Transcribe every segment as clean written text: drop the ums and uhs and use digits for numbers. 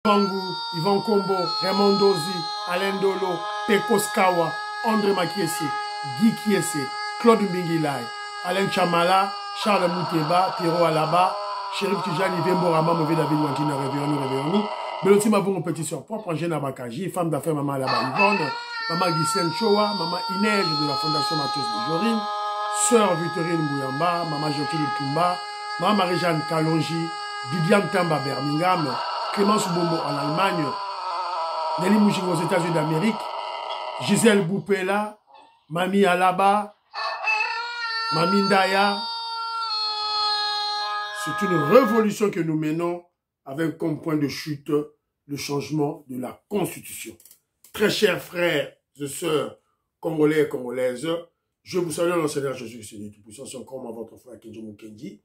Mangu, Yvan Kombo, Raymond Dozi, Alain Dolo, Pekos Kawa, André Makiesi, Guy Kiese, Claude Mbingilai, Alain Chamala, Charles Mouteba, Pierrot Alaba, Chérif Tijani, Vemborama, Mauvais David Wantina, Réveillons-nous. Beloti Mabou, mon petit soeur propre, Angène Abakaji, femme d'affaires, maman Alaba Yvonne, maman Ghislaine Choa, maman Inège de la Fondation Matos de Jorine, sœur Victorine Bouyamba, maman Jotil Tumba, maman Marie-Jeanne Kalonji, Viviane Tamba Birmingham, Clémence Bombo en Allemagne, Nelly Mouching aux États-Unis d'Amérique, Gisèle Boupela, Mami Alaba, Mami Ndaya. C'est une révolution que nous menons avec comme point de chute le changement de la Constitution. Très chers frères et sœurs congolais et congolaises, je vous salue dans le Seigneur Jésus-Christ de Tout-Puissant, c'est encore votre frère Kenjo Mukendi,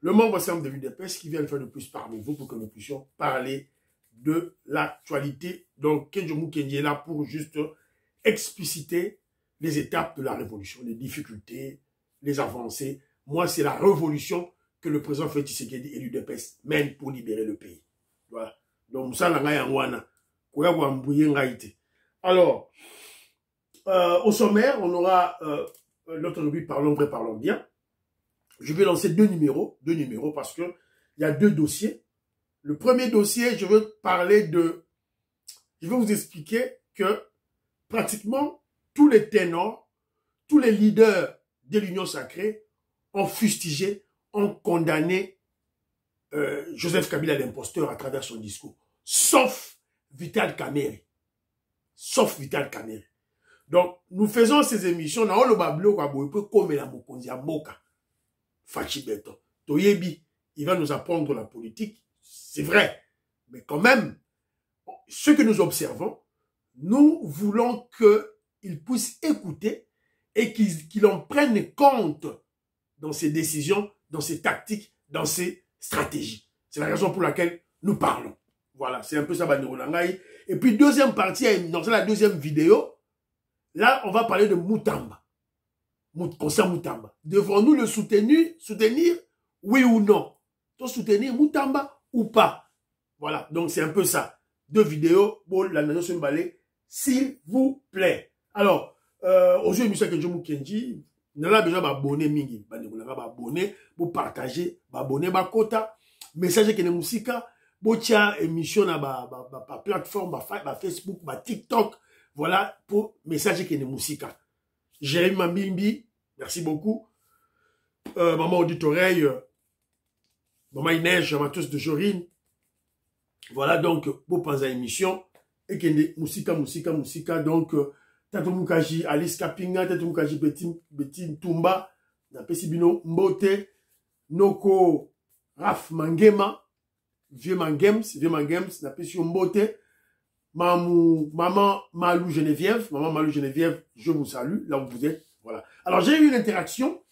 le membre ensemble de l'UDPS qui vient une fois de plus parmi vous pour que nous puissions parler de l'actualité. Donc Kenjo Mukendi est là pour juste expliciter les étapes de la révolution, les difficultés, les avancées. Moi, c'est la révolution que le président Félix Tshisekedi et l'UDPS mènent pour libérer le pays. Voilà. Donc, ça, alors, au sommaire, on aura notre rubrique Parlons vrai, parlons bien. Je vais lancer deux numéros parce que il y a deux dossiers. Le premier dossier, je veux vous expliquer que pratiquement tous les ténors, tous les leaders de l'Union sacrée ont fustigé, ont condamné Joseph Kabila l'imposteur à travers son discours, sauf Vital Kamerhe. Sauf Vital Kamerhe. Donc, nous faisons ces émissions, dans le bablo, comme la mokonzi à Moka, Fachi Beto. Toyebi, il va nous apprendre la politique, c'est vrai. Mais quand même, ce que nous observons, nous voulons qu'il puisse écouter et qu'il en prenne compte dans ses décisions, dans ses tactiques, dans ses stratégies. C'est la raison pour laquelle nous parlons. Voilà, c'est un peu ça, Bandirolangaï. Et puis, deuxième partie, dans la deuxième vidéo, là, on va parler de Moutamba. Concert Moutamba. Devons-nous le soutenir, oui ou non? Donc, soutenir Moutamba ou pas? Voilà, donc c'est un peu ça. Deux vidéos, bon, la nation Mbalé, s'il vous plaît. Alors, aujourd'hui, M. Kenjo Mukendi, nous avons besoin d'abonner mingi, d'abonner, pour partager, d'abonner, kota, message que nous musika, pour tia émission na plateforme, Facebook, TikTok, voilà, pour message que nous musika. Jérémy Mambimbi, merci beaucoup. Maman Auditoreille, maman Inège, maman tous de Jorine. Voilà, donc, pour penser à l'émission, et que musika, donc, Tato Mukaji, Alice Kapinga, Tato Mukaji, Betty Tumba, Napesibino Mbote, Noko Raf Mangema, Vieux Mangems, Napesio Mbote, Maman Malou Geneviève, je vous salue, là où vous êtes, voilà. Alors, j'ai eu une interaction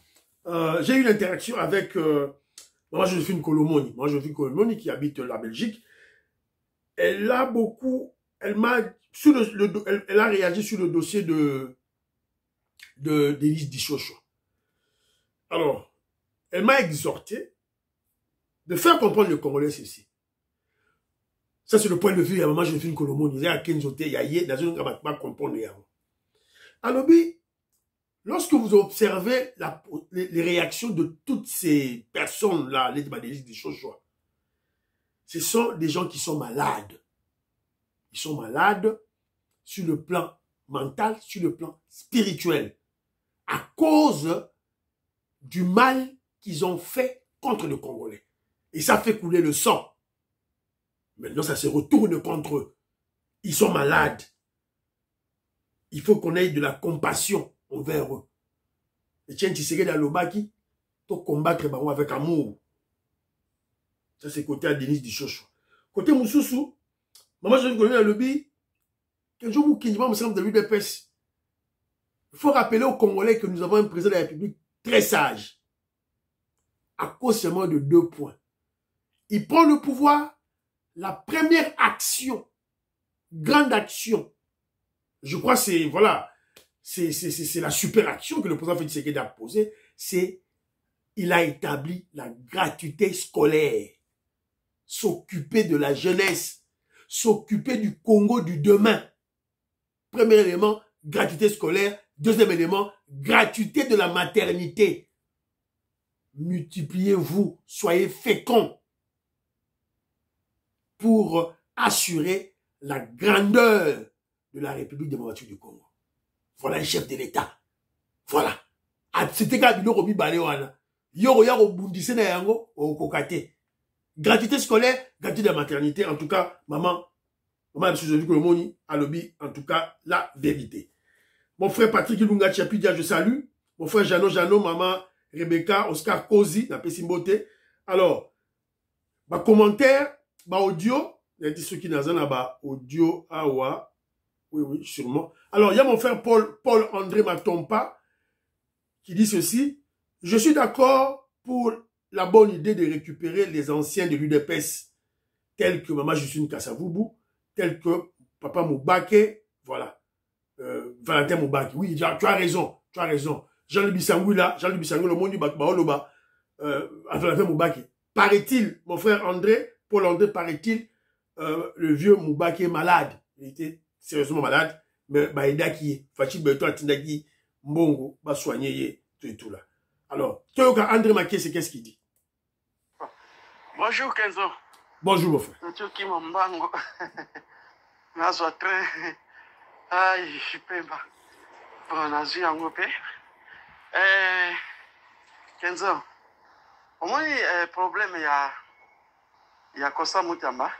avec, Maman Joséphine Kolomoni, qui habite la Belgique. Elle a réagi sur le dossier d'Élise Dichocho. Alors, elle m'a exhorté de faire comprendre le Congolais ceci. Ça, c'est le point de vue de Maman Joséphine Kolomoni. Il y a Kenzote, il y a dans une pas comprendre. Alors, lorsque vous observez les réactions de toutes ces personnes-là, les d'Élise Dichocho, ce sont des gens qui sont malades. Ils sont malades sur le plan mental, sur le plan spirituel, à cause du mal qu'ils ont fait contre le Congolais. Et ça fait couler le sang. Maintenant, ça se retourne contre eux. Ils sont malades. Il faut qu'on ait de la compassion envers eux. Et tiens, tu sais que dans le baki, tu combattre avec amour. Ça, c'est côté à Denis Dichocho. Côté Moussoussou, Maman, je connais le lobby. Que je vous quitte, me semble de l'UDPS. Il faut rappeler aux Congolais que nous avons un président de la République très sage. À cause seulement de 2 points. Il prend le pouvoir. La première action, grande action, je crois c'est, voilà, c'est la super action que le président Félix Tshisekedi a posée, c'est, il a établi la gratuité scolaire. S'occuper de la jeunesse. s'occuper du Congo du demain. Premier élément, gratuité scolaire. Deuxième élément, gratuité de la maternité. Multipliez-vous, soyez féconds pour assurer la grandeur de la République démocratique du Congo. Voilà un chef de l'État. Voilà. C'était quand il y a balewana. Yoro yaro bundise na yango au kokate. Gratuité scolaire, gratuité de la maternité. En tout cas, maman, je suis que le moni a lobby, en tout cas, la vérité. Mon frère Patrick Ilunga Chiapidia, je salue. Mon frère Jano, maman Rebecca, Oscar Kozi, la Pessimboté. Alors, ma commentaire, ma audio, il y a dit ceux qui n'ont pas audio, awa. Oui, sûrement. Alors, il y a mon frère Paul-André Matompa, qui dit ceci. Je suis d'accord pour la bonne idée de récupérer les anciens de l'UDPS, tels que Maman Justine Kassavubu, tels que Papa Moubake, voilà. Valentin Moubake. Oui, tu as raison. Jean-Louis Bissangou, le monde du Baoloba, Valentin Moubake. Paraît-il, mon frère Paul-André, paraît-il, le vieux Moubake est malade. Il était sérieusement malade, mais Baïda qui est, Fachid Beto Atindaki, Mbongo, va soigner, tout et tout là. Alors, Toyoka André Maké, c'est qu'est-ce qu'il dit? Bonjour Kenzo. Bonjour mon frère. Ntuki Mambango. Nazwa train. Aïe, Pemba. Bon, nazwi yango pe. Kenzo. Au moins, problème, il y a Kosa Moutamba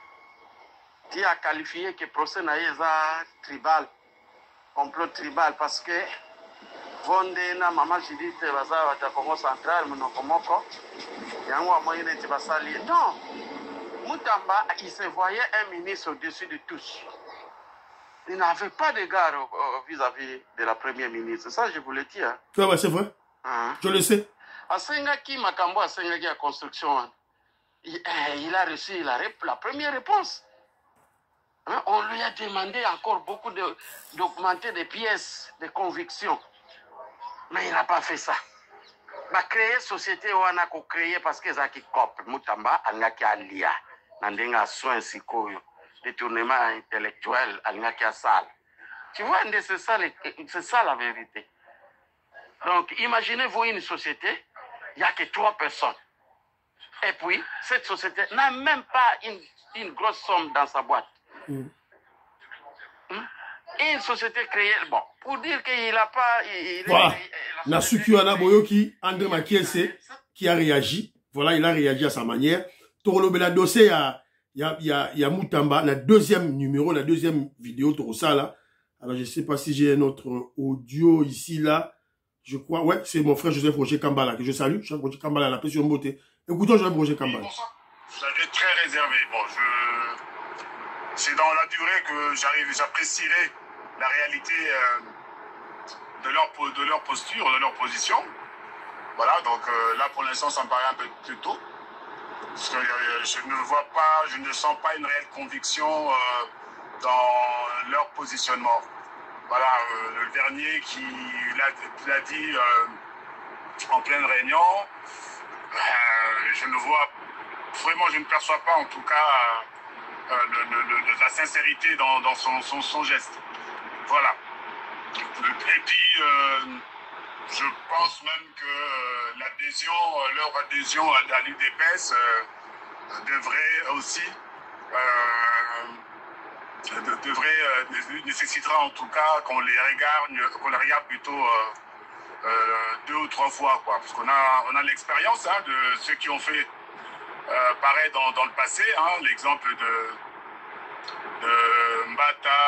qui a qualifié que le procès n'a pas tribal, complot tribal, parce que Vonde na Maman Judith baza wata Congo central monokomoko yango amoyé neti basali. Non, Moutamba, il se voyait un ministre au-dessus de tous. Il n'avait pas d'égard vis-à-vis de la première ministre. Ça, je vous le dis. Hein. Ouais, c'est vrai. Je le sais. Asengaki Makambo, Asengaki à construction. Il a reçu la première réponse. Hein? On lui a demandé encore beaucoup d'augmenter des pièces de conviction. Mais il n'a pas fait ça. Bah, créer société, on a créé parce que Zaki Kop, Moutamba, Angaki Alia, Nandenga soin sikoyo, détournement intellectuel, Angaki Asal. Tu vois, c'est ça la vérité. Donc, imaginez-vous une société, il n'y a que 3 personnes. Et puis, cette société n'a même pas une grosse somme dans sa boîte. Une société créée, bon, pour dire qu'il n'a pas... Voilà. Nasukuana Boyoki, André Makiese, qui a réagi. Voilà, il a réagi à sa manière. Torolobela dossier, il y a Moutamba, la deuxième numéro, la deuxième vidéo, Torosa, là. Alors, je ne sais pas si j'ai un autre audio ici, là. Je crois, ouais, c'est mon frère Joseph Roger Kambala, que je salue. Joseph Roger Kambala, la pression beauté. Écoutons Joseph Roger Kambala. Vous avez très réservé. Bon, c'est dans la durée que j'apprécierai la réalité de leur posture, de leur position. Voilà, donc là pour l'instant ça me paraît un peu plus tôt. Parce que je ne sens pas une réelle conviction dans leur positionnement. Voilà, le dernier qui l'a dit en pleine réunion, je ne vois vraiment, je ne perçois pas en tout cas la sincérité dans son geste. Voilà. Et puis, je pense même que leur adhésion à l'UDPS devrait aussi, nécessitera en tout cas qu'on les regarde plutôt 2 ou 3 fois, quoi. Parce qu'on a l'expérience de ceux qui ont fait pareil dans le passé, l'exemple de Mbata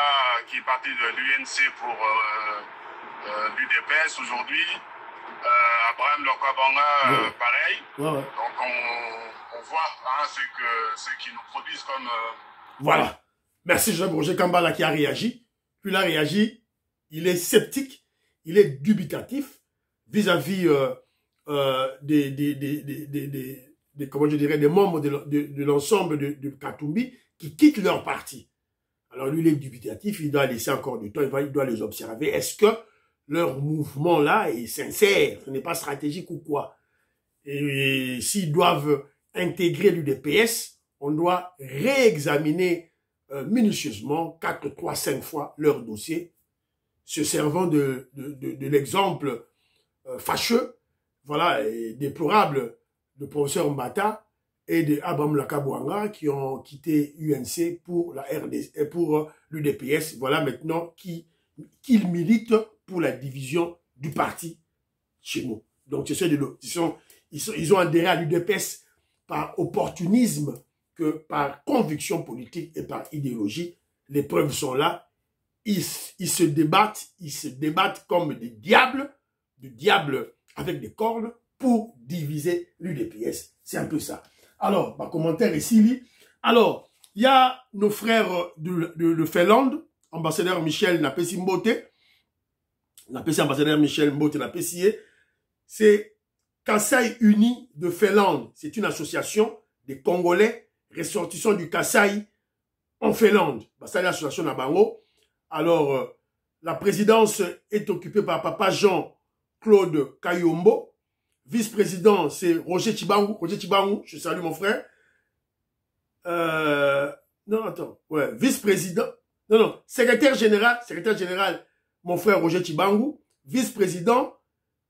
qui est parti de l'UNC pour l'UDPS aujourd'hui, Abraham Lokabanga pareil. Ouais. Donc on voit ce qu'ils nous produisent comme... Voilà. Merci Jean Roger Kambala qui a réagi. Puis il a réagi, il est sceptique, il est dubitatif vis-à-vis comment je dirais, des membres de l'ensemble de Katumbi qui quittent leur parti. Alors lui, il est dubitatif, il doit laisser encore du temps, il doit les observer. Est-ce que leur mouvement-là est sincère? Ce n'est pas stratégique ou quoi? Et s'ils doivent intégrer l'UDPS, on doit réexaminer minutieusement 4, 3, 5 fois leur dossier, se servant de l'exemple fâcheux, voilà, et déplorable de professeur Mbata et de Abraham Lakabouanga qui ont quitté UNC pour la RDC, pour l'UDPS, voilà maintenant qu'ils militent pour la division du parti chez nous. Donc ils ont adhéré à l'UDPS par opportunisme que par conviction politique et par idéologie. Les preuves sont là. Ils se débattent comme des diables avec des cornes pour diviser l'UDPS. C'est un peu ça. Alors, ma commentaire ici. Alors, il y a nos frères de Finlande, ambassadeur Michel Napesi Mbote. Ambassadeur Michel Mbote Napesi. C'est Kasaï Uni de Finlande. C'est une association des Congolais ressortissants du Kasaï en Finlande. C'est l'association Nabango. Alors, la présidence est occupée par Papa Jean-Claude Kayombo. Vice-président, c'est Roger Chibangu. Roger Chibangu, je salue mon frère. Non, attends. Ouais, vice-président. Non, secrétaire général, mon frère Roger Chibangu. Vice-président,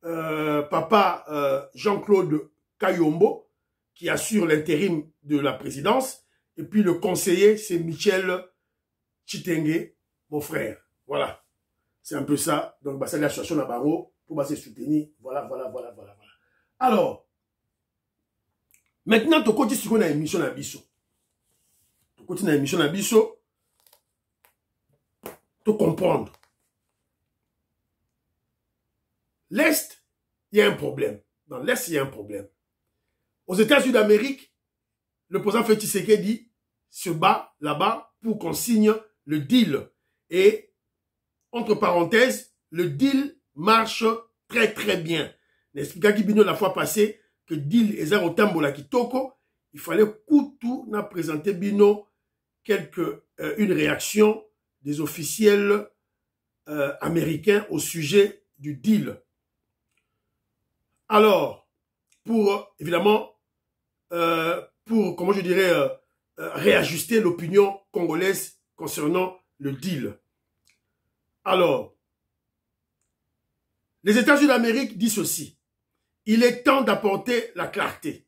Papa Jean-Claude Kayombo, qui assure l'intérim de la présidence. Et puis le conseiller, c'est Michel Chitenge, mon frère. Voilà. C'est un peu ça. Donc, c'est l'association Nabarro pour se soutenir. Voilà. Alors, maintenant, tu continues sur la émission Nabiso. Tu comprendre. L'Est, il y a un problème. Dans l'Est, il y a un problème. Aux États-Unis d'Amérique, le président Félix Tshisekedi se bat là-bas pour qu'on signe le deal. Et, entre parenthèses, le deal marche très très bien. N'expliqua Bino la fois passée que deal est au Tambola Kitoko, il fallait Koutou n'a présenté Bino une réaction des officiels américains au sujet du deal. Alors, évidemment, comment je dirais, réajuster l'opinion congolaise concernant le deal. Alors, les États-Unis d'Amérique disent ceci. Il est temps d'apporter la clarté.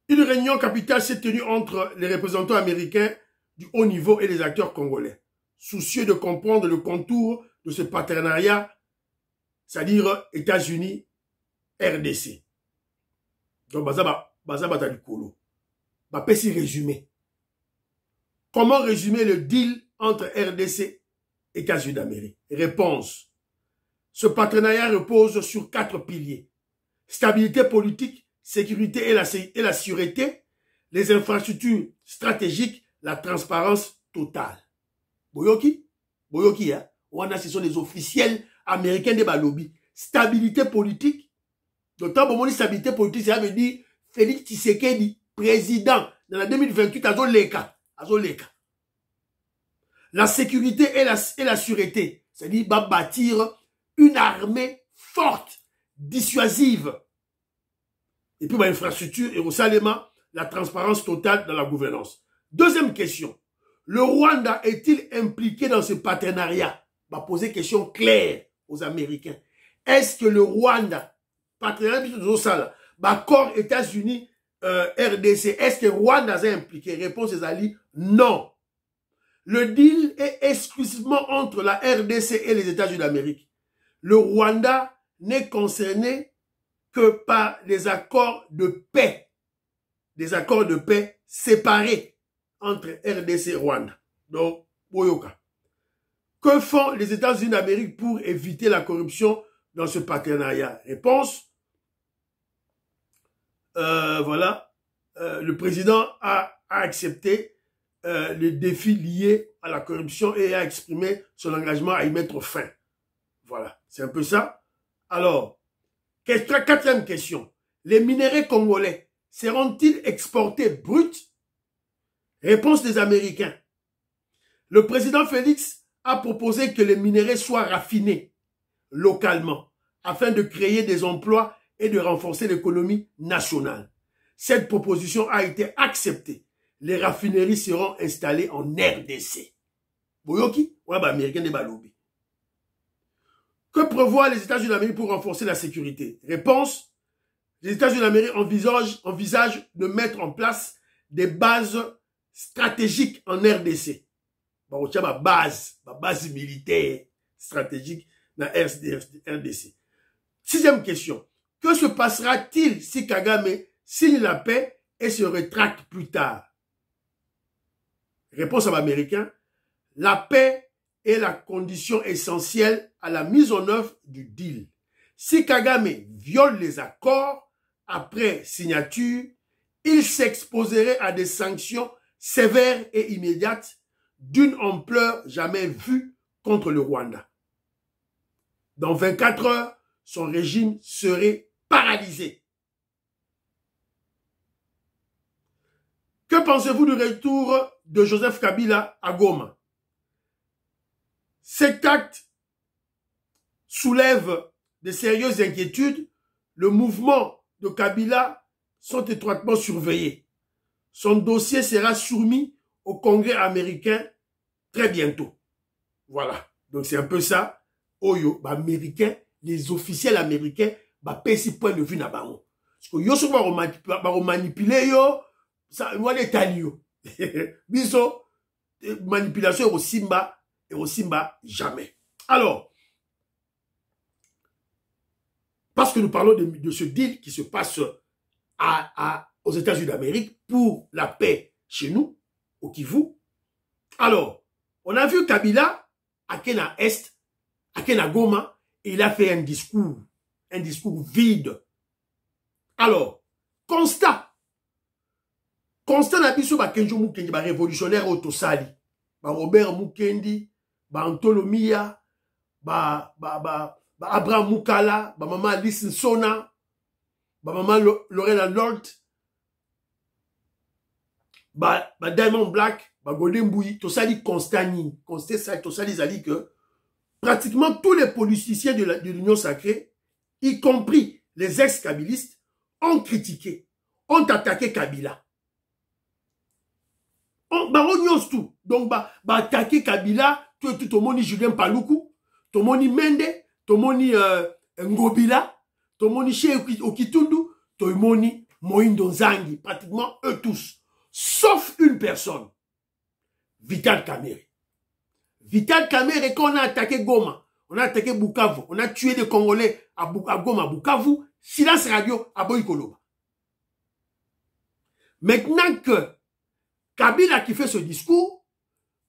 Une réunion capitale s'est tenue entre les représentants américains du haut niveau et les acteurs congolais, soucieux de comprendre le contour de ce partenariat, c'est-à-dire États-Unis, RDC. Donc, Bazaba Talikolo. Bapesi résumé. Comment résumer le deal entre RDC et États-Unis d'Amérique? Réponse. Ce partenariat repose sur 4 piliers. Stabilité politique, sécurité et la sûreté, les infrastructures stratégiques, la transparence totale. Boyoki, hein? Ce sont des officiels américains de Balobi. Stabilité politique. D'autant que stabilité politique, ça veut dire Félix Tshisekedi, président, dans la 2028, Azoleka. La sécurité et la sûreté, c'est-à-dire bâtir une armée forte, dissuasive. Et puis, l'infrastructure et au Salema, la transparence totale dans la gouvernance. Deuxième question. Le Rwanda est-il impliqué dans ce partenariat? On va poser une question claire aux Américains. Est-ce que le Rwanda, partenariat de l'accord États-Unis, RDC, est-ce que le Rwanda est impliqué? Réponse des alliés, non. Le deal est exclusivement entre la RDC et les États-Unis d'Amérique. Le Rwanda n'est concerné que par les accords de paix. Des accords de paix séparés entre RDC et Rwanda. Donc, Boyoka. Que font les États-Unis d'Amérique pour éviter la corruption dans ce partenariat? Réponse. Voilà. Le président a accepté les défis liés à la corruption et a exprimé son engagement à y mettre fin. Voilà, c'est un peu ça. Alors, quatrième question. Les minéraux congolais seront-ils exportés bruts? Réponse des Américains. Le président Félix a proposé que les minéraux soient raffinés localement afin de créer des emplois et de renforcer l'économie nationale. Cette proposition a été acceptée les raffineries seront installées en RDC. Boyoki, ouais, bah, américain de Balobi. Que prévoient les États-Unis d'Amérique pour renforcer la sécurité? Réponse, les États-Unis d'Amérique envisagent de mettre en place des bases stratégiques en RDC. Bah, on tient ma base militaire stratégique dans RDC. Sixième question. Que se passera-t-il si Kagame signe la paix et se rétracte plus tard? Réponse à l'américain. La paix est la condition essentielle à la mise en œuvre du deal. Si Kagame viole les accords après signature, il s'exposerait à des sanctions sévères et immédiates d'une ampleur jamais vue contre le Rwanda. Dans 24 heures, son régime serait paralysé. Que pensez-vous du retour de Joseph Kabila à Goma? Cet acte soulève de sérieuses inquiétudes. Le mouvement de Kabila sont étroitement surveillés. Son dossier sera soumis au Congrès américain très bientôt. Voilà. Donc c'est un peu ça. Oyo, bah, américain, les officiels américains, bah, pèsent point de vue na bango. Parce que yo souvent manipuler yo, ça, moi les talio. Biso, manipulation au Simba, jamais. Alors, parce que nous parlons de ce deal qui se passe aux États-Unis d'Amérique pour la paix chez nous, au Kivu. Alors, on a vu Kabila à Kena Est, à Kena Goma, et il a fait un discours vide. Alors, constat na biso ba Kenjo Mukendi, ba révolutionnaire autosali, ba Robert Mukendi, ba Antolomia, ba Abraham Mukala, ba maman Alice Nsona, ba maman Lorena Lord, ba Diamond Black, ba Golden Boui, tosali Constantine, tosali zali que pratiquement tous les politiciens de l'Union sacrée, y compris les ex-kabilistes, ont critiqué, ont attaqué Kabila. On tout. Donc, attaquer Kabila, tout le monde Julien Paloukou, tout le monde Mende, tout le monde Ngobila, tout le monde Cheikh Okitundu, tout le monde Moïndo Nzangi, pratiquement eux tous. Sauf une personne, Vital Kamerhe. Vital Kamerhe, quand on a attaqué Goma, on a attaqué Bukavu, on a tué des Congolais à Goma, Bukavu, silence radio à Boykoloba. Maintenant que Kabila qui fait ce discours,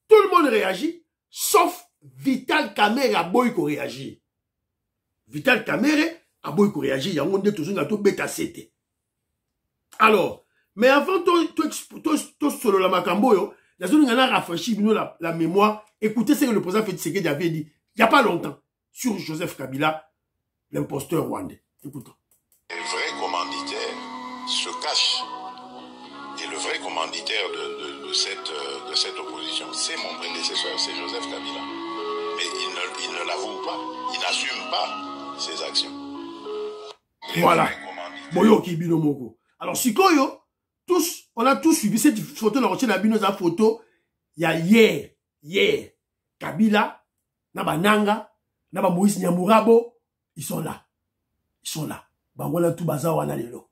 tout le monde réagit, sauf Vital Kamerhe à Boyko réagit. Vital Kamerhe à Boyko réagit, il y a un toujours un bêta CT. Alors, mais avant tout solo la makamboyo, la zone a rafraîchi la mémoire. Écoutez ce que le président Félix Tshisekedi avait dit il n'y a pas longtemps sur Joseph Kabila, l'imposteur rwandais. Écoutons. Les vrais commanditaires se cachent. Et le vrai commanditaire de cette opposition, c'est mon prédécesseur, c'est Joseph Kabila. Mais il ne l'avoue pas, il n'assume pas ses actions. Voilà. Boyo Kibino Moko. Alors, Sikoyo, on a tous suivi cette photo, on a reçu la photo, il y a hier, Kabila, Naba Nanga, Naba Moïse Nyamurabo, ils sont là. Bangola tout bazar wana lelo.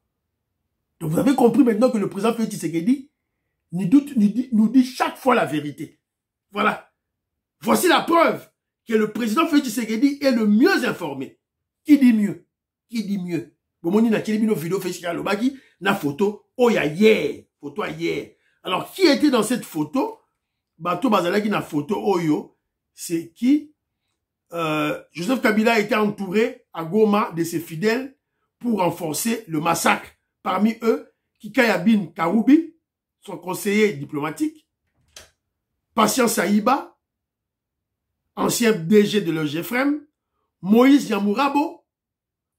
Donc vous avez compris maintenant que le président Félix Tshisekedi nous dit chaque fois la vérité. Voilà. Voici la preuve que le président Félix Tshisekedi est le mieux informé. Qui dit mieux? Bomoni na kilibino vidéo Félix Lobaki na photo oya hier, photo hier. Alors qui était dans cette photo? Bato bazalaki na photo oyo, c'est qui? Joseph Kabila a été entouré à Goma de ses fidèles pour renforcer le massacre. Parmi eux, Kikayabin Karoubi, son conseiller diplomatique, Patient Saïba, ancien DG de l'EGFREM, Moïse Nyamurabo,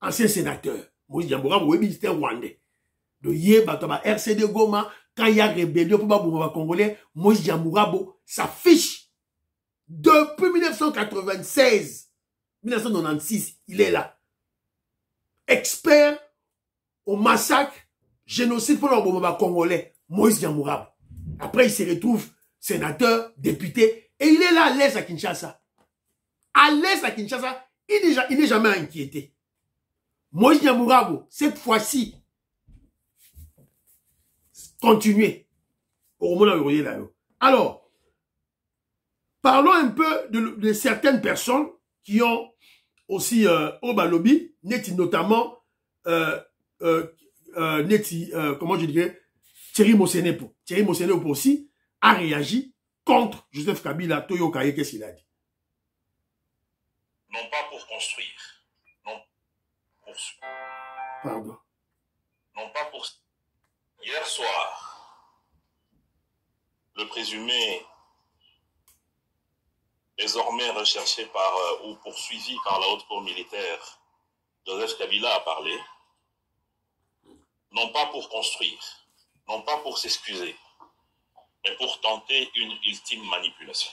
ancien sénateur. Moïse Nyamurabo, oui, c'était rwandais. De Yébataba, RCD Goma, quand il y a rébellion pour Babouba Congolais, Moïse Nyamurabo s'affiche. Depuis 1996, 1996, il est là. Expert au massacre, génocide pour le Congolais, Moïse Nyamurabo. Après, il se retrouve sénateur, député, et il est là à l'aise à Kinshasa. À l'aise à Kinshasa, il n'est jamais inquiété. Moïse Nyamurago, cette fois-ci, continuez. Alors, parlons un peu de certaines personnes qui ont aussi au Balobi, notamment comment je dirais, Thierry Mosenepo. Thierry Mosenepo aussi a réagi contre Joseph Kabila. Toyo Kaye, qu'est-ce qu'il a dit? Non pas pour construire, non pour... Pardon. Non pas pour... Hier soir, le présumé désormais recherché par ou poursuivi par la haute cour militaire, Joseph Kabila a parlé, non pas pour construire, non pas pour s'excuser, mais pour tenter une ultime manipulation.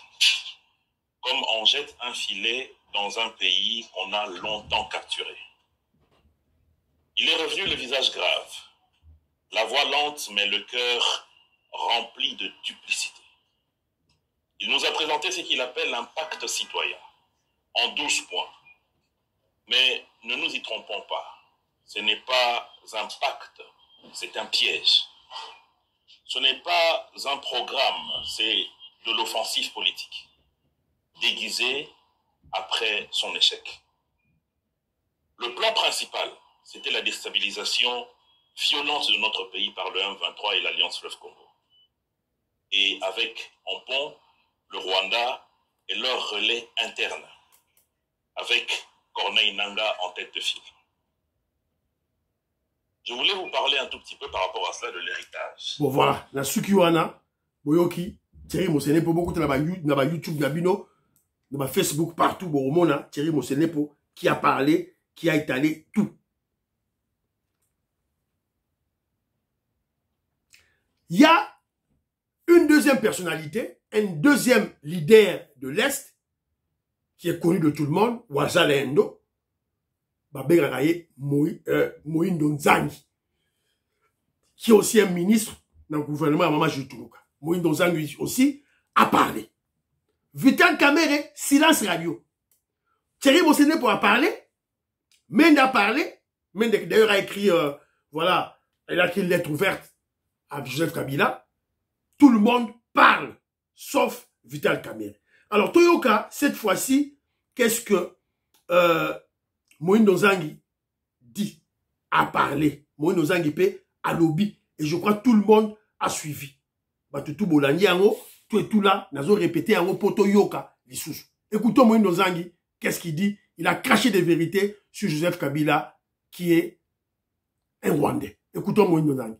Comme on jette un filet dans un pays qu'on a longtemps capturé. Il est revenu le visage grave, la voix lente mais le cœur rempli de duplicité. Il nous a présenté ce qu'il appelle un pacte citoyen, en 12 points. Mais ne nous y trompons pas, ce n'est pas un pacte, c'est un piège. Ce n'est pas un programme, c'est de l'offensive politique, déguisée après son échec. Le plan principal, c'était la déstabilisation violente de notre pays par le M23 et l'Alliance Fleuve Congo. Et avec en pont le Rwanda et leur relais interne, avec Corneille Nangaa en tête de file. Je voulais vous parler un tout petit peu par rapport à cela de l'héritage. Bon voilà, la Sukiwana, Boyoki, Thierry Mosenepo, beaucoup de YouTube, Gabino, dans Facebook, partout, Boromona, Thierry Mosenepo, qui a parlé, qui a étalé tout. Il y a une deuxième personnalité, un deuxième leader de l'Est, qui est connu de tout le monde, Wazala Endo, Moïndo Nzangi, qui est aussi un ministre dans le gouvernement à Mama Jutuluka. Moïndo Nzangi aussi a parlé. Vital Kamerhe, silence radio. Thierry Mosenepo a parlé, Mende a parlé, Mende d'ailleurs a écrit, voilà, elle a écrit une lettre ouverte à Joseph Kabila. Tout le monde parle, sauf Vital Kamerhe. Alors, Toyoka, cette fois-ci, qu'est-ce que Moïndo Nzangi dit, a parlé. Moïndo Nzangi peut à lobby. Et je crois que tout le monde a suivi. Batutu Bolandi Yango, tout et tout là, nous avons répété Yango Poto Yoka, l'issous. Écoutons Moïndo Nzangi, qu'est-ce qu'il dit? Il a craché des vérités sur Joseph Kabila, qui est un Rwandais. Écoutons Moïndo Nzangi.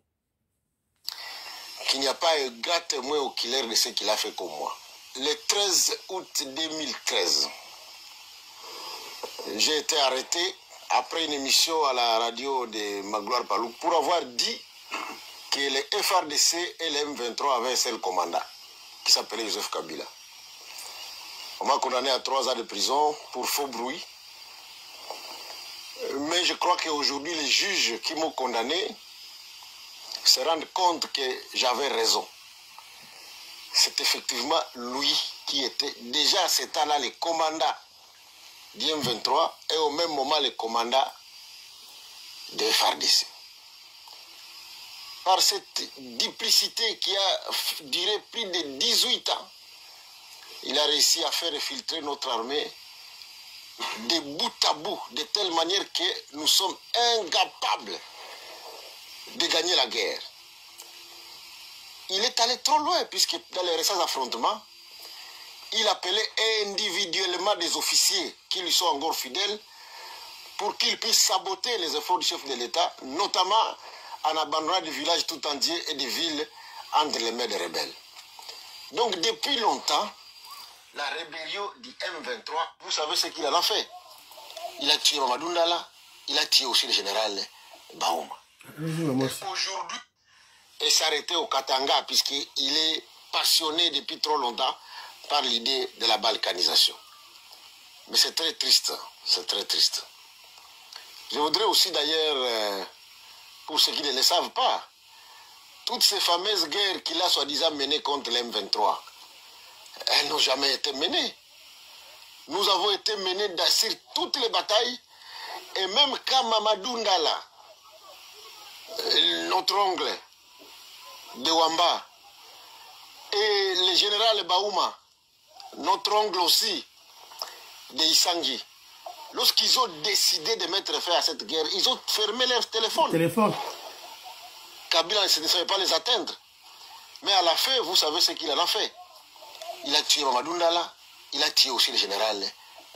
Qu'il n'y a pas un grand témoin oculaire de ce qu'il a fait comme moi. Le 13 août 2013, j'ai été arrêté après une émission à la radio de Magloire Palouk pour avoir dit que le FRDC et le M23 avaient un seul commandant qui s'appelait Joseph Kabila. On m'a condamné à 3 ans de prison pour faux bruit. Mais je crois qu'aujourd'hui, les juges qui m'ont condamné se rendent compte que j'avais raison. C'est effectivement lui qui était déjà à ce temps-là le commandant du M23 et au même moment le commandant de FARDC. Par cette duplicité qui a duré plus de 18 ans, il a réussi à faire filtrer notre armée de bout à bout, de telle manière que nous sommes incapables de gagner la guerre. Il est allé trop loin, puisque dans les récents affrontements, il appelait individuellement des officiers qui lui sont encore fidèles pour qu'ils puissent saboter les efforts du chef de l'État, notamment en abandonnant des villages tout entiers et des villes entre les mains des rebelles. Donc depuis longtemps, la rébellion du M23, vous savez ce qu'il en a fait. Il a tué Mamadou Ndala, il a tué aussi le général Baouma. Aujourd'hui, et s'arrêter au Katanga, puisqu'il est passionné depuis trop longtemps par l'idée de la balkanisation. Mais c'est très triste, c'est très triste. Je voudrais aussi d'ailleurs, pour ceux qui ne le savent pas, toutes ces fameuses guerres qu'il a soi-disant menées contre l'M23, elles n'ont jamais été menées. Nous avons été menés sur toutes les batailles, et même quand Mamadou Ndala, notre oncle de Wamba, et le général Baouma, notre oncle aussi de Isangi, lorsqu'ils ont décidé de mettre fin à cette guerre, ils ont fermé leur téléphone. Kabila ne savait pas les atteindre. Mais à la fin, vous savez ce qu'il en a fait. Il a tué Mamadou Ndala, il a tué aussi le général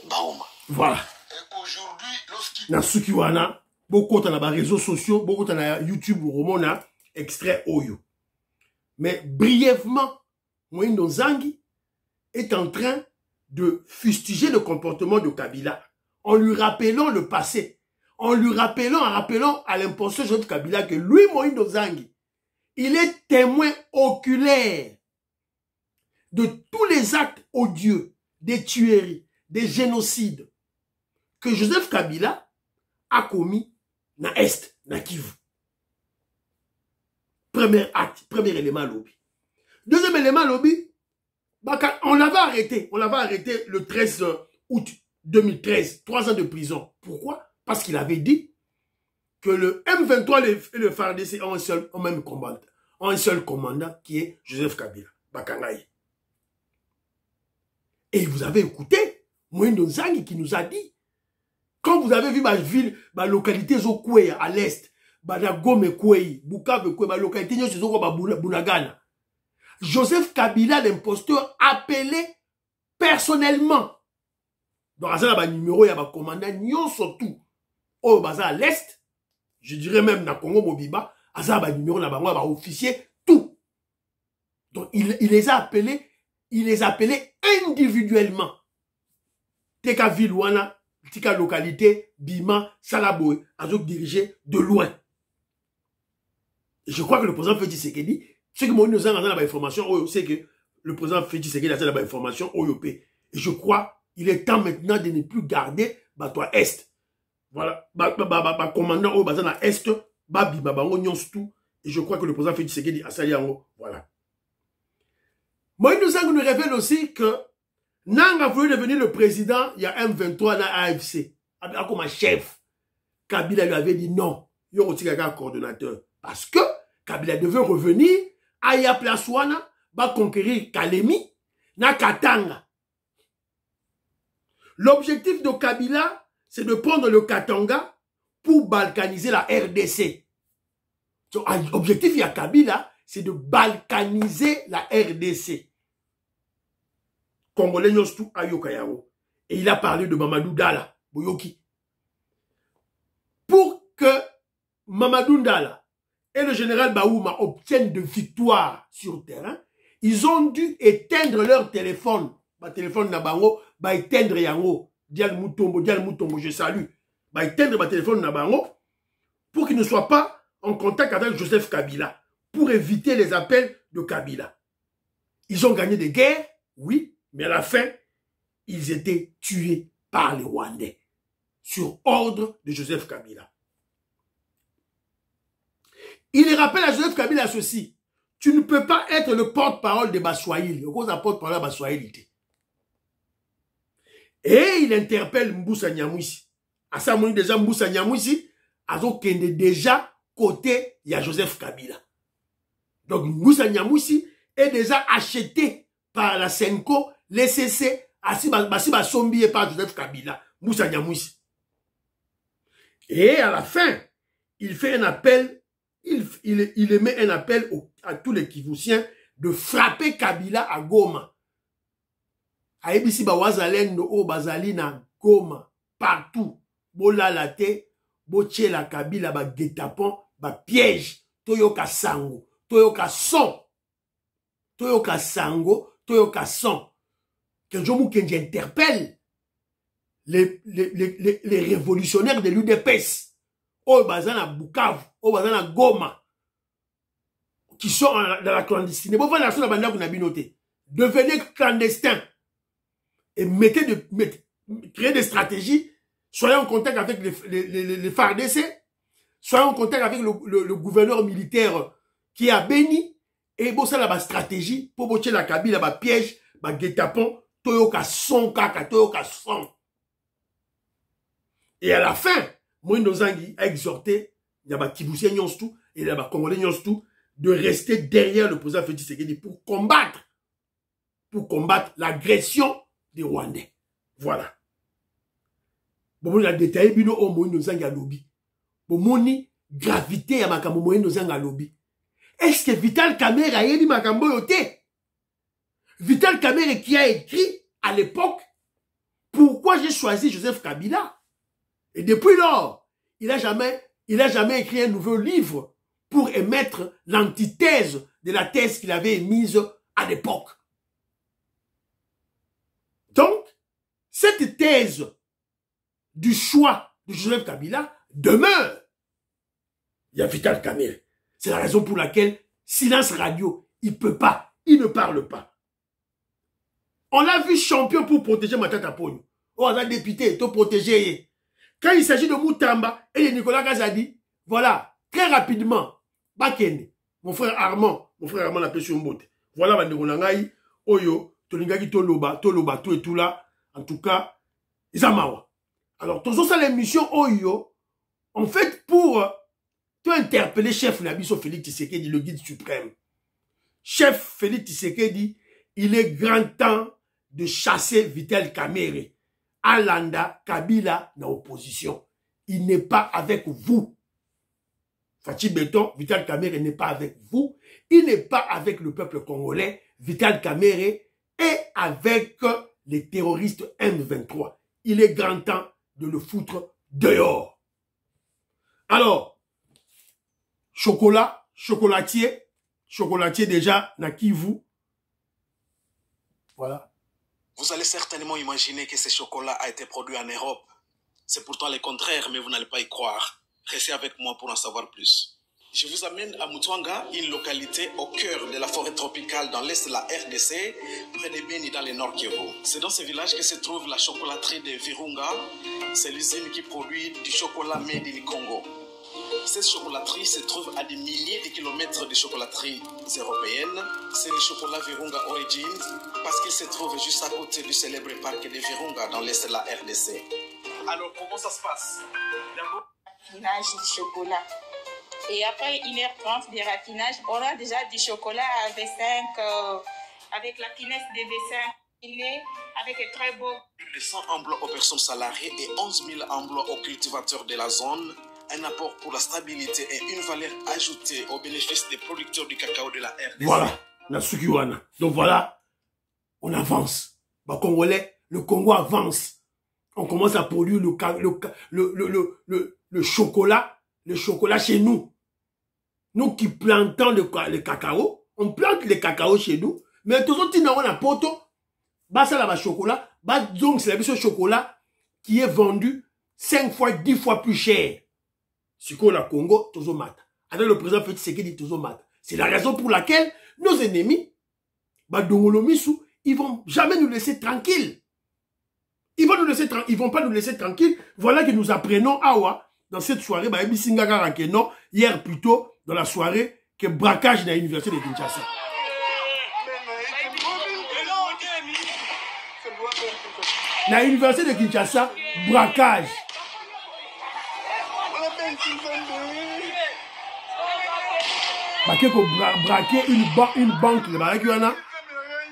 Baouma. Voilà. Et aujourd'hui, lorsqu'il... Na Sukiwana, beaucoup dans les réseaux sociaux, beaucoup dans YouTube ou Romona, extrait Oyo. Mais brièvement, Moïse Nzangi est en train de fustiger le comportement de Kabila en lui rappelant le passé, en rappelant à l'imposteur Joseph Kabila que lui, Moïse Nzangi, il est témoin oculaire de tous les actes odieux, des tueries, des génocides que Joseph Kabila a commis dans l'Est, dans Kivu. Premier acte, premier élément lobby. Deuxième élément lobby, on l'avait arrêté le 13 août 2013, 3 ans de prison. Pourquoi? Parce qu'il avait dit que le M23 et le FARDC ont un seul commandant qui est Joseph Kabila, Bakangaï. Et vous avez écouté Moïse Nzangi qui nous a dit, quand vous avez vu ma ville, ma localité Zokwe à l'est, Gome Kwei, Bukavu Kwei, ma localité Bunagana, Joseph Kabila, l'imposteur, appelé personnellement. Donc, à ce numéro, il y a un commandant, surtout, au à l'est, je dirais même dans Congo Mobiba, à ce numéro, il y a un officier, tout. Donc, il les a appelés individuellement. Tika Vilwana, Tika localité, Bima, Salaboé, à dirigé de loin. Et je crois que le président Félix Tshisekedi, ce que moi nous avons dans l'information, c'est que le président Félix Tshisekedi a dans l'information OYOP. Et je crois il est temps maintenant de ne plus garder toi Est. Voilà, commandant au bazan à Est, Bima tout. Et je crois que le président Félix Tshisekedi a sali en haut. Voilà. Moi nous révèle aussi que Nanga voulu devenir le président, il y a M23 dans l'AFC. Comme chef. Kabila lui avait dit non. Il y a aussi un coordonnateur. Parce que Kabila devait revenir à Yaplaswana, va conquérir Kalemi, na Katanga. L'objectif de Kabila, c'est de prendre le Katanga pour balkaniser la RDC. L'objectif de Kabila, c'est de balkaniser la RDC. Congolais tout Ayokayao. Et il a parlé de Mamadou Ndala, Boyoki. Pour que Mamadou Ndala et le général Baouma obtiennent de victoires sur le terrain, ils ont dû éteindre leur téléphone. Ma téléphone Nabango, éteindre Yango. Dial Moutombo, je salue. Éteindre ma téléphone Nabango pour qu'ils ne soient pas en contact avec Joseph Kabila, pour éviter les appels de Kabila. Ils ont gagné des guerres, oui, mais à la fin, ils étaient tués par les Rwandais, sur ordre de Joseph Kabila. Il rappelle à Joseph Kabila ceci. Tu ne peux pas être le porte-parole de Baswahili. Pourquoi ça porte-parole de Baswahili? Et il interpelle Mboussa Nyamwisi. À ça, déjà Mboussa Nyamwisi, il est déjà côté, il y a Joseph Kabila. Donc Mboussa Nyamwisi est déjà acheté par la Senko, l'ECC, Basiba Sombi et par Joseph Kabila. Mboussa Nyamwisi. Et à la fin, il fait un appel. Il émet un appel à tous les Kivusiens de frapper Kabila à Goma. Aebisi Bawazalendo o Bazalina Goma partout. Bola late, boche la Kabila ba guetapon, ba piège, toyoka sango, toyoka son. Toyoka sango, toyoka son. Que Kenji interpelle les révolutionnaires de l'UDPS. Au Bazana Bukavu, au Bazana Goma, qui sont dans la clandestinité. Devenez clandestins et créez des stratégies. Soyez en contact avec les FARDC, soyez en contact avec le gouverneur militaire qui a béni et bon ça la stratégie pour botter la Kabila ba piège ba guet-apens toyoka son kaka toyoka son. Et à la fin, Moïse Nozangi a exhorté il y a ba Kiboussia Nyonstou et il y a ba Congolais Nyonstou de rester derrière le président Félix Tshisekedi pour combattre l'agression des Rwandais. Voilà. Bon, on a détaillé bino au Moïse Nozangi à lobby. Bon, moni gravité à makambo Moïse Nozangi à lobby. Est-ce que Vital Kamerhe a écrit makambo yote? Vital Kamerhe qui a écrit à l'époque pourquoi j'ai choisi Joseph Kabila. Et depuis lors, il a jamais écrit un nouveau livre pour émettre l'antithèse de la thèse qu'il avait émise à l'époque. Donc, cette thèse du choix de Joseph Kabila demeure. Il y a Vital Kamerhe. C'est la raison pour laquelle silence radio, il ne parle pas. On l'a vu champion pour protéger Matata Ponyo. Oh, on a député, il faut protéger. Quand il s'agit de Moutamba et de Nicolas Kazadi, voilà, très rapidement, Bakende, mon frère Armand l'a pêché au mbote. Voilà, Banderonangaï, Oyo, Tolingaki Toloba, tout et tout là. En tout cas, Zamawa. Alors, tous ça l'émission Oyo, en fait, pour interpeller chef Nabiso Félix Tshisekedi, le guide suprême. Chef Félix Tshisekedi, il est grand temps de chasser Vital Kamerhe. Alanda Kabila dans l'opposition. Il n'est pas avec vous. Fachi Béton, Vital Kamerhe n'est pas avec vous. Il n'est pas avec le peuple congolais. Vital Kamerhe est avec les terroristes M23. Il est grand temps de le foutre dehors. Alors, chocolatier déjà, n'a qui vous? Voilà. Vous allez certainement imaginer que ce chocolat a été produit en Europe. C'est pourtant le contraire, mais vous n'allez pas y croire. Restez avec moi pour en savoir plus. Je vous amène à Mutwanga, une localité au cœur de la forêt tropicale dans l'est de la RDC, près de Beni dans le nord Kivu. C'est dans ce village que se trouve la chocolaterie de Virunga. C'est l'usine qui produit du chocolat made in Congo. Cette chocolaterie se trouve à des milliers de kilomètres de chocolateries européennes. C'est le chocolat Virunga Origins parce qu'il se trouve juste à côté du célèbre parc de Virunga dans l'est de la RDC. Alors, comment ça se passe? D'abord, raffinage du chocolat. Et après 1h30 de raffinage, on a déjà du chocolat à V5 avec la finesse de V5 avec un très beau. Plus de 100 emplois aux personnes salariées et 11 000 emplois aux cultivateurs de la zone. Un apport pour la stabilité et une valeur ajoutée au bénéfice des producteurs du cacao de la RDC. Voilà, la Sukiwana. Donc voilà, on avance. Bah, Congolais, le Congo avance. On commence à produire le chocolat chez nous. Nous qui plantons le cacao, on plante le cacao chez nous, mais tout le temps, on a poto, bah ça là, bah chocolat, bah donc c'est le chocolat qui est vendu 5 fois, 10 fois plus cher. Si on a Congo, toujours mat. Avec le président Félix Tshisekedi, toujours mat. C'est la raison pour laquelle nos ennemis, bah Dongolomisu, ils vont jamais nous laisser tranquilles. Ils vont pas nous laisser tranquilles. Voilà que nous apprenons Awa dans cette soirée, bah non, hier plutôt dans la soirée que braquage dans l'université de Kinshasa. Dans l'université de Kinshasa, braquage. Braquer une banque de Barakiwana,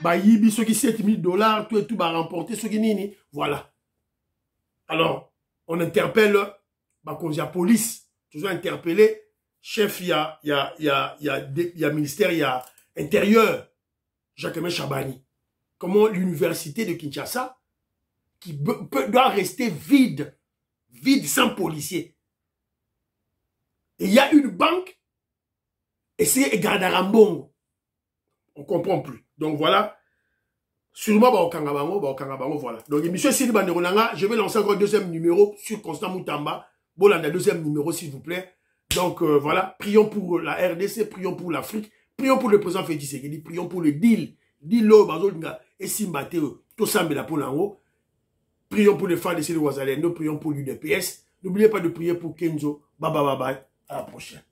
Yibi, ceux qui 7 000 $, tout et tout, remporter ceux qui nini. Voilà. Alors, on interpelle, quand il y a police, toujours interpellé, chef, il y a ministère, il y a intérieur, Jacques Chabani. Comment l'université de Kinshasa, qui doit rester vide sans policiers. Et il y a une banque, et c'est Gardarambongo. On comprend plus. Donc voilà. Sûrement, voilà. Donc, monsieur Sidi Banderonanga, je vais lancer encore un deuxième numéro sur Constant Moutamba. Bolanda, deuxième numéro, s'il vous plaît. Donc, voilà. Prions pour la RDC, prions pour l'Afrique, prions pour le président Félix Tshisekedi, prions pour le deal. Deal-lo, Bazolga, et Simbateo, tout ça, mais la pour l'en prions pour les fans de Céline Ouazalendo, prions pour l'UDPS. N'oubliez pas de prier pour Kenzo. Bye bye bye bye. À la prochaine.